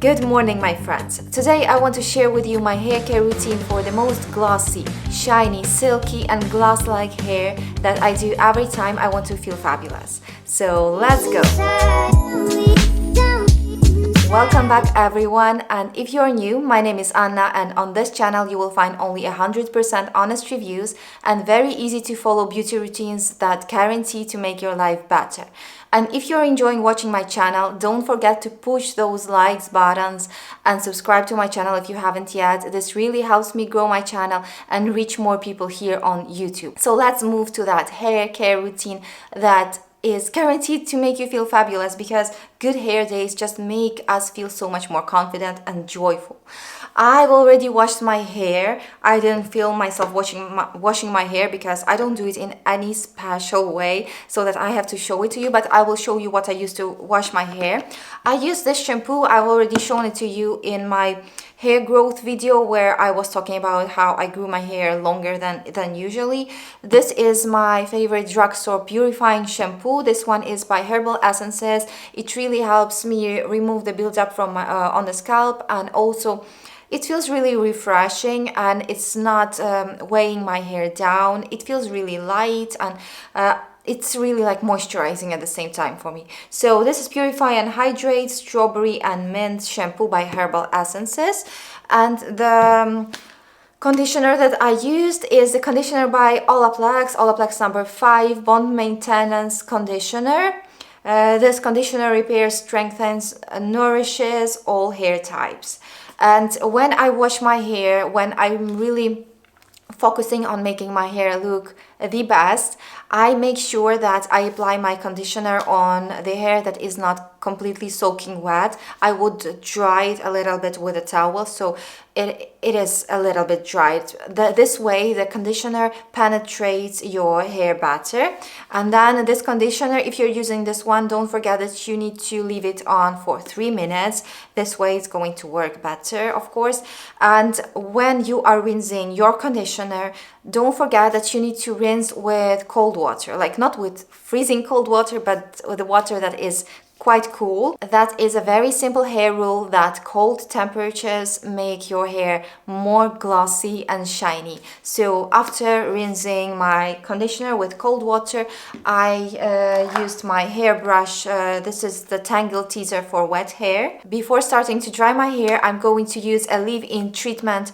Good morning, my friends. Today I want to share with you my hair care routine for the most glossy, shiny, silky and glass-like hair that I do every time I want to feel fabulous. So let's go! Welcome back everyone, and if you're new, my name is Anna, and on this channel you will find only 100% honest reviews and very easy to follow beauty routines that guarantee to make your life better. And if you're enjoying watching my channel, don't forget to push those likes buttons and subscribe to my channel if you haven't yet. This really helps me grow my channel and reach more people here on YouTube. So let's move to that hair care routine that is guaranteed to make you feel fabulous, because good hair days just make us feel so much more confident and joyful. I've already washed my hair. I didn't film myself washing my hair because I don't do it in any special way so that I have to show it to you, but I will show you what I use to wash my hair. I use this shampoo. I've already shown it to you in my hair growth video where I was talking about how I grew my hair longer than usually. This is my favorite drugstore purifying shampoo. This one is by Herbal Essences. It really helps me remove the buildup from my, on the scalp, and also it feels really refreshing and it's not weighing my hair down. It feels really light and it's really like moisturizing at the same time for me. So this is Purify and Hydrate Strawberry and Mint Shampoo by Herbal Essences. And the conditioner that I used is the conditioner by Olaplex, Olaplex number 5 Bond Maintenance Conditioner. This conditioner repairs, strengthens, nourishes all hair types. And when I wash my hair, when I'm really focusing on making my hair look the best, I make sure that I apply my conditioner on the hair that is not completely soaking wet. I would dry it a little bit with a towel so it is a little bit dried. This way the conditioner penetrates your hair better. And then this conditioner, if you're using this one, don't forget that you need to leave it on for 3 minutes. This way it's going to work better, of course. And when you are rinsing your conditioner, don't forget that you need to rinse with cold water, like not with freezing cold water, but with the water that is quite cool. That is a very simple hair rule that cold temperatures make your hair more glossy and shiny. So after rinsing my conditioner with cold water, I used my hairbrush. This is the Tangle Teaser for wet hair. Before starting to dry my hair, I'm going to use a leave-in treatment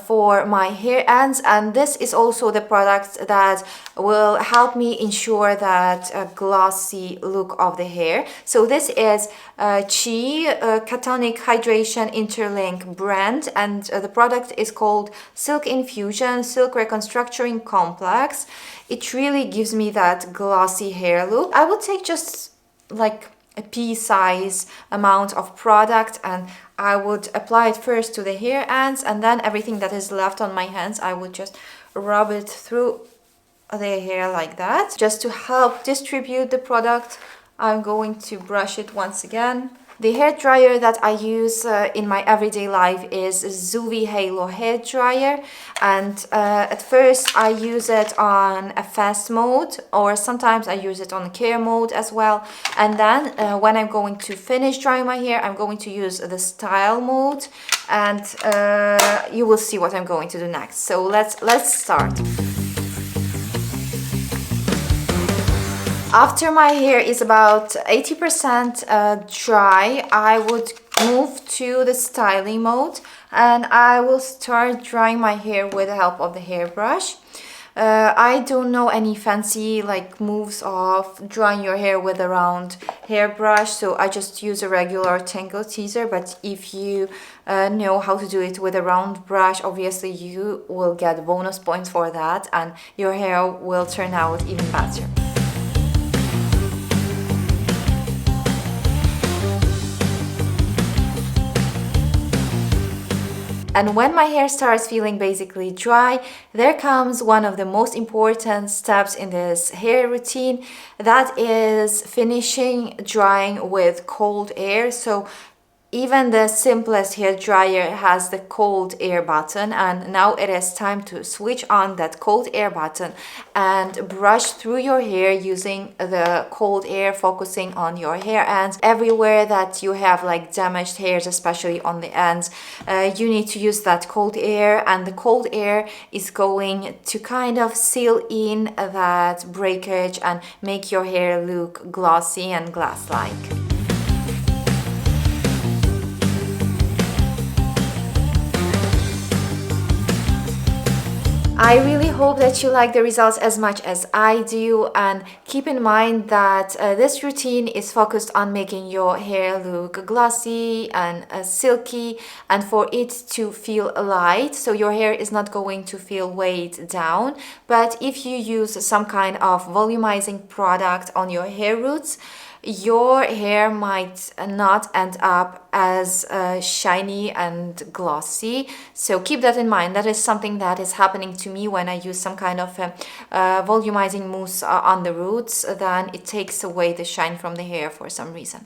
for my hair ends, and this is also the product that will help me ensure that a glossy look of the hair. So this is Chi Catonic Hydration Interlink brand, and the product is called Silk Infusion Silk Reconstructing Complex. It really gives me that glossy hair look. I would take just like a pea size amount of product, and I would apply it first to the hair ends, and then everything that is left on my hands I would just rub it through the hair like that. Just to help distribute the product, I'm going to brush it once again. The hair dryer that I use in my everyday life is Zuvi Halo hair dryer, and at first I use it on a fast mode, or sometimes I use it on care mode as well. And then when I'm going to finish drying my hair, I'm going to use the style mode, and you will see what I'm going to do next. So let's start. After my hair is about 80% dry, I would move to the styling mode, and I will start drying my hair with the help of the hairbrush. I don't know any fancy like moves of drying your hair with a round hairbrush, so I just use a regular Tangle Teaser. But if you know how to do it with a round brush, obviously you will get bonus points for that, and your hair will turn out even better. And when my hair starts feeling basically dry, there comes one of the most important steps in this hair routine. That is finishing drying with cold air. So even the simplest hair dryer has the cold air button, and now it is time to switch on that cold air button and brush through your hair using the cold air, focusing on your hair ends. Everywhere that you have like damaged hairs, especially on the ends, you need to use that cold air, and the cold air is going to kind of seal in that breakage and make your hair look glossy and glass-like. I really hope that you like the results as much as I do, and keep in mind that this routine is focused on making your hair look glossy and silky, and for it to feel light, so your hair is not going to feel weighed down. But if you use some kind of volumizing product on your hair roots, your hair might not end up as shiny and glossy. So keep that in mind. That is something that is happening to me when I use some kind of volumizing mousse on the roots. Then it takes away the shine from the hair for some reason.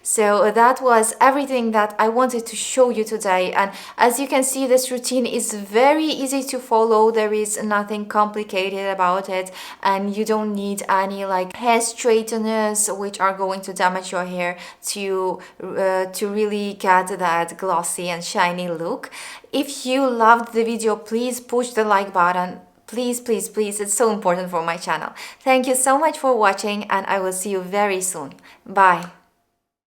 So that was everything that I wanted to show you today. And as you can see, this routine is very easy to follow. There is nothing complicated about it, and you don't need any like hair straighteners which are going to damage your hair to really get that glossy and shiny look. If you loved the video, please push the like button. Please, please, please. It's so important for my channel. Thank you so much for watching, and I will see you very soon. Bye.